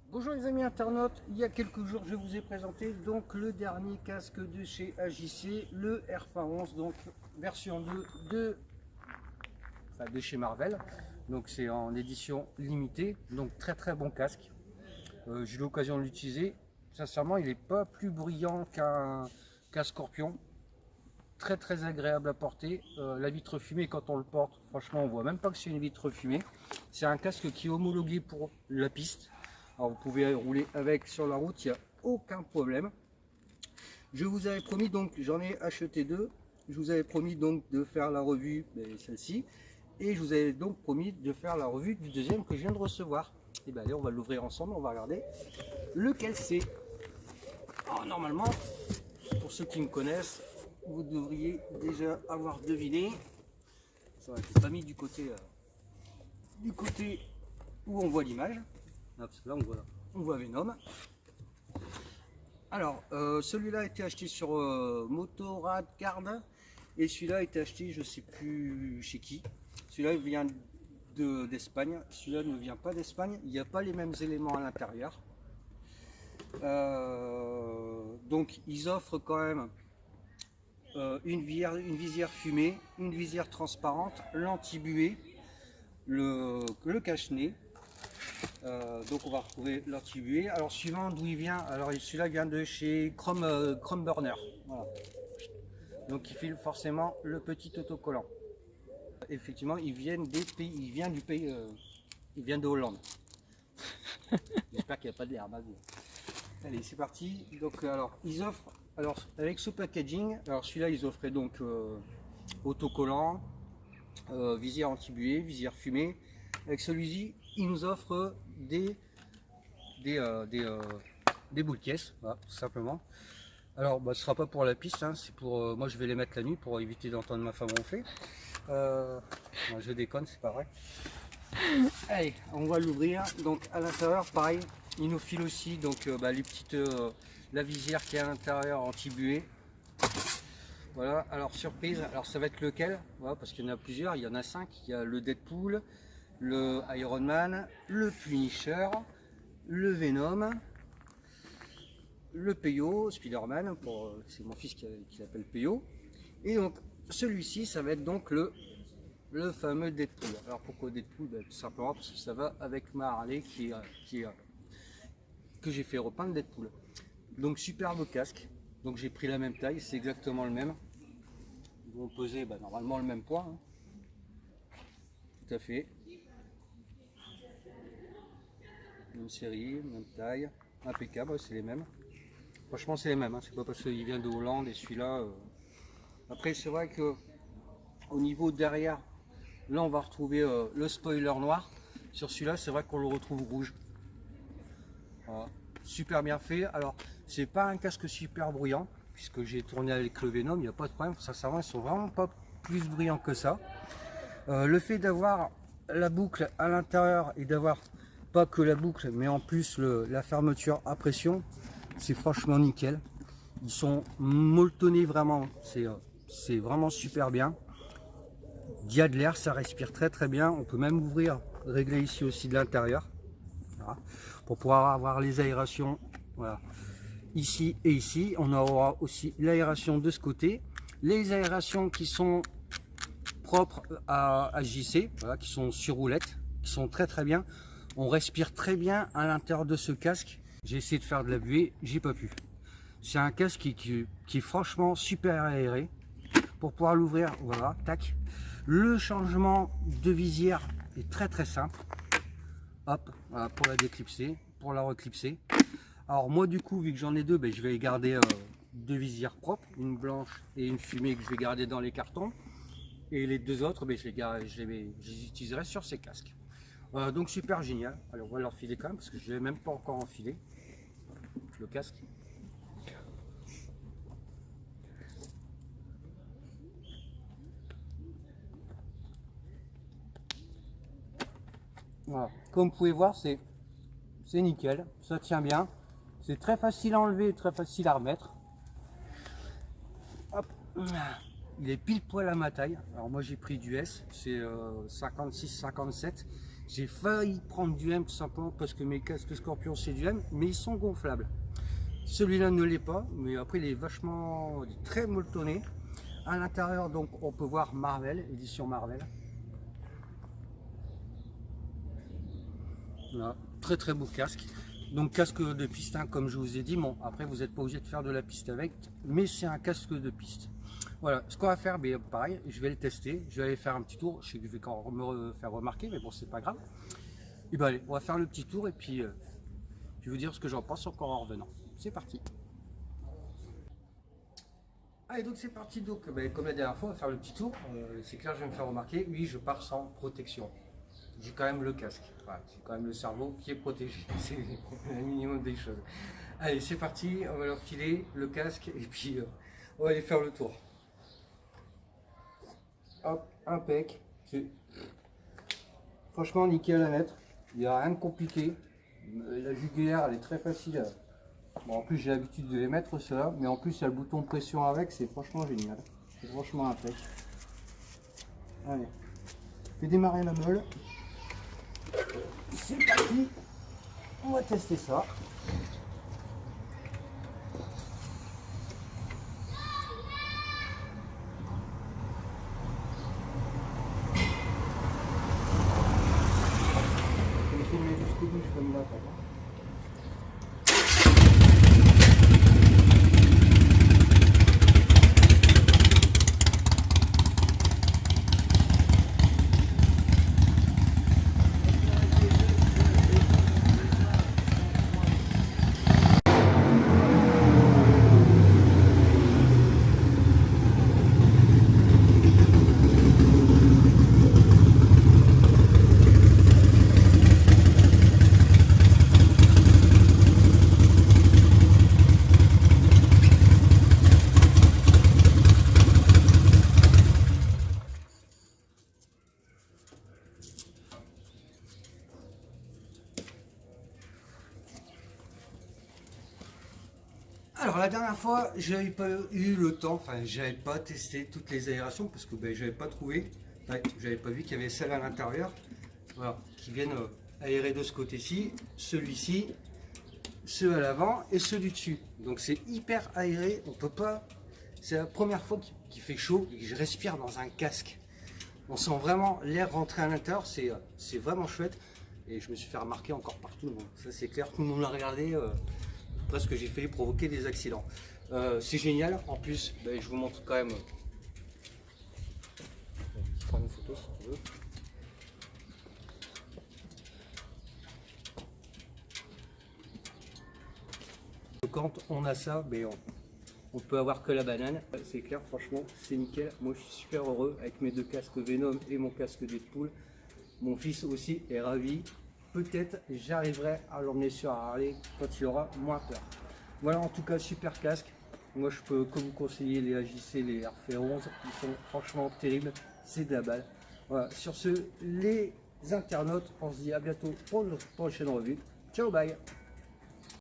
Bonjour les amis internautes, il y a quelques jours je vous ai présenté donc le dernier casque de chez AJC, le RFA 11, donc version 2 de chez Marvel. Donc c'est en édition limitée, donc très bon casque. J'ai eu l'occasion de l'utiliser, sincèrement il n'est pas plus bruyant qu'un Scorpion. Très agréable à porter. La vitre fumée quand on le porte, franchement on voit même pas que c'est une vitre fumée. C'est un casque qui est homologué pour la piste. Alors vous pouvez rouler avec sur la route, il n'y a aucun problème. Je vous avais promis, donc j'en ai acheté deux. Je vous avais promis donc de faire la revue, celle-ci. Et je vous avais donc promis de faire la revue du deuxième que je viens de recevoir. Et bien allez, on va l'ouvrir ensemble, on va regarder lequel c'est. Alors normalement, pour ceux qui me connaissent, vous devriez déjà avoir deviné. Ça va être pas mis du côté où on voit l'image. Là on voit Venom. Alors celui-là a été acheté sur Motorrad Card et celui-là a été acheté je sais plus chez qui. Celui-là il vient d'Espagne, celui-là ne vient pas d'Espagne, il n'y a pas les mêmes éléments à l'intérieur. Donc ils offrent quand même une visière fumée, une visière transparente, l'anti-buée, le cache-nez. Donc on va retrouver l'anti-buée. Alors suivant d'où il vient, alors celui-là vient de chez Chrome Burner. Voilà. Donc il file forcément le petit autocollant. Effectivement, il vient de Hollande. J'espère qu'il n'y a pas de l'herbe. Allez, c'est parti. Donc alors ils offrent, alors avec ce packaging, alors celui-là ils offraient donc autocollant, visière anti-buée, visière fumée. Avec celui-ci, ils nous offrent des boules de caisse, voilà, tout simplement. Alors, ce sera pas pour la piste, hein, c'est pour moi je vais les mettre la nuit pour éviter d'entendre ma femme ronfler. Je déconne, c'est pas vrai. Allez, on va l'ouvrir. Donc à l'intérieur, pareil, il nous file aussi donc les petites, la visière qui est à l'intérieur anti-buée. Voilà. Alors surprise, alors ça va être lequel? Voilà, parce qu'il y en a plusieurs, il y en a 5. Il y a le Deadpool, le Iron Man, le Punisher, le Venom, le Peyo, Spider-Man, c'est mon fils qui l'appelle Peyo. Et donc celui-ci, ça va être donc le fameux Deadpool. Alors pourquoi Deadpool? Tout simplement parce que ça va avec ma Harley que j'ai fait repeindre Deadpool. Donc superbe casque. Donc j'ai pris la même taille, c'est exactement le même. Ils vont peser normalement le même poids. Hein. Tout à fait. Même série, même taille, impeccable, c'est les mêmes. Franchement c'est les mêmes, hein. C'est pas parce qu'il vient de Hollande et celui-là. Après c'est vrai que au niveau derrière, là on va retrouver le spoiler noir. Sur celui-là c'est vrai qu'on le retrouve rouge. Voilà. Super bien fait. Alors c'est pas un casque super bruyant, puisque j'ai tourné avec le Venom, il n'y a pas de problème, sincèrement ils sont vraiment pas plus bruyants que ça. Le fait d'avoir la boucle à l'intérieur et d'avoir pas que la boucle mais en plus la fermeture à pression, c'est franchement nickel. Ils sont molletonnés vraiment, c'est vraiment super bien. Il y a de l'air, ça respire très bien. On peut même ouvrir, régler ici aussi de l'intérieur, voilà, pour pouvoir avoir les aérations, voilà, ici et ici. On aura aussi l'aération de ce côté, les aérations qui sont propres à JC, voilà, qui sont sur roulette, qui sont très bien. On respire très bien à l'intérieur de ce casque. J'ai essayé de faire de la buée, j'ai pas pu. C'est un casque qui est franchement super aéré. Pour pouvoir l'ouvrir, voilà, tac. Le changement de visière est très simple. Hop, voilà, pour la déclipser, pour la reclipser. Alors moi du coup, vu que j'en ai deux, je vais garder deux visières propres, une blanche et une fumée que je vais garder dans les cartons. Et les deux autres, je les utiliserai sur ces casques. Voilà, donc super génial. Allez, on va l'enfiler quand même parce que je ne l'ai même pas encore enfilé, le casque. Voilà. Comme vous pouvez voir, c'est nickel, ça tient bien. C'est très facile à enlever, très facile à remettre. Hop. Il est pile poil à ma taille. Alors moi j'ai pris du S, c'est 56-57 J'ai failli prendre du M tout simplement parce que mes casques Scorpion c'est du M, mais ils sont gonflables. Celui-là ne l'est pas, mais après il est vachement très molletonné. À l'intérieur, donc, on peut voir Marvel, édition Marvel. Voilà, très beau casque. Donc casque de piste, hein, comme je vous ai dit. Bon, après vous n'êtes pas obligé de faire de la piste avec, mais c'est un casque de piste. Voilà, ce qu'on va faire, ben, pareil, je vais le tester. Je vais aller faire un petit tour. Je sais que je vais quand me faire remarquer, mais bon, c'est pas grave. Et ben allez, on va faire le petit tour et puis je vais vous dire ce que j'en pense encore en revenant. C'est parti. Allez, donc c'est parti. Donc, ben, comme la dernière fois, on va faire le petit tour. C'est clair, je vais me faire remarquer. Oui, je pars sans protection. J'ai quand même le casque. Voilà, j'ai quand même le cerveau qui est protégé. C'est le minimum des choses. Allez, c'est parti. On va leur filer le casque et puis on va aller faire le tour. Hop, impec. Franchement, nickel à mettre. Il n'y a rien de compliqué. La jugulaire, elle est très facile. Bon, en plus, j'ai l'habitude de les mettre, ceux-là. Mais en plus, il y a le bouton de pression avec. C'est franchement génial. C'est franchement impec. Allez. Je vais démarrer la meule. C'est parti. On va tester ça. Je vais filmer jusqu'au bout, je peux me battre. Alors la dernière fois, j'avais pas eu le temps, enfin j'avais pas testé toutes les aérations parce que ben, j'avais pas trouvé, ouais, j'avais pas vu qu'il y avait celle à l'intérieur, voilà, qui viennent aérer de ce côté-ci, celui-ci, ceux à l'avant et ceux du dessus. Donc c'est hyper aéré, on peut pas, c'est la première fois qu'il fait chaud et que je respire dans un casque. On sent vraiment l'air rentrer à l'intérieur, c'est vraiment chouette et je me suis fait remarquer encore par tout le monde. Ça c'est clair, tout le monde l'a regardé. Presque j'ai failli provoquer des accidents. C'est génial, en plus ben, je vous montre quand même. Je prends une photo si tu veux. Quand on a ça, ben, on peut avoir que la banane. C'est clair, franchement, c'est nickel. Moi je suis super heureux avec mes deux casques Venom et mon casque Deadpool. Mon fils aussi est ravi. Peut-être j'arriverai à l'emmener sur Harley quand il aura moins peur. Voilà, en tout cas, super casque. Moi, je peux que vous conseiller les AJC, les RF 11. Ils sont franchement terribles. C'est de la balle. Voilà, sur ce, les internautes, on se dit à bientôt pour une prochaine revue. Ciao, bye!